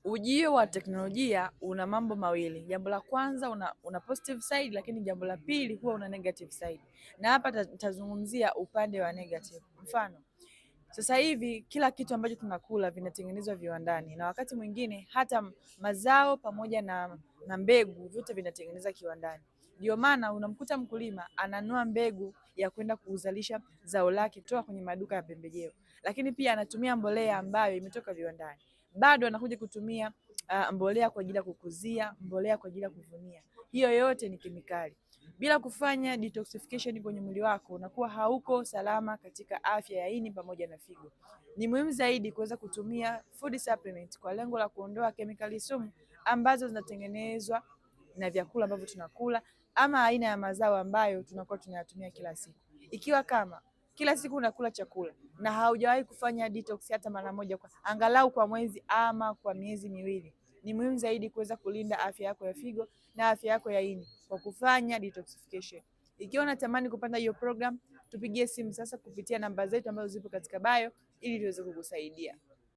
Ujio wa teknolojia una mambo mawili. Jambo la kwanza una positive side, lakini jambo la pili huwa una negative side, na hapa nitazungumzia upande wa negative. Mfano, sasa hivi kila kitu ambacho tunakula vinatengenezwa viwandani, na wakati mwingine hata mazao pamoja na mbegu vyote vinatengenezwa kiwandani. Ndio maana unamkuta mkulima ananunua mbegu ya kwenda kuzalisha zao lake kutoka kwenye maduka ya pembejeo, lakini pia anatumia mbolea ambayo imetoka viwandani. Bado anakuja kutumia mbolea kwa ajili ya kukuzia, mbolea kwa ajili ya kuvunia. Hiyo yote ni kemikali. Bila kufanya detoxification kwenye mwili wako, unakuwa hauko salama katika afya ya ini pamoja na figo. Ni muhimu zaidi kuweza kutumia food supplement kwa lengo la kuondoa kemikali sumu ambazo zinatengenezwa na vyakula ambavyo tunakula ama aina ya mazao ambayo tunakuwa tunayatumia kila siku. Ikiwa kama kila siku unakula chakula na haujawahi kufanya detox hata mara moja angalau kwa mwezi ama kwa miezi miwili, ni muhimu zaidi kuweza kulinda afya yako ya figo na afya yako ya ini kwa kufanya detoxification. Ikiwa unatamani kupata hiyo program, tupigie simu sasa kupitia namba zetu ambazo zipo katika bio ili tuweze kukusaidia.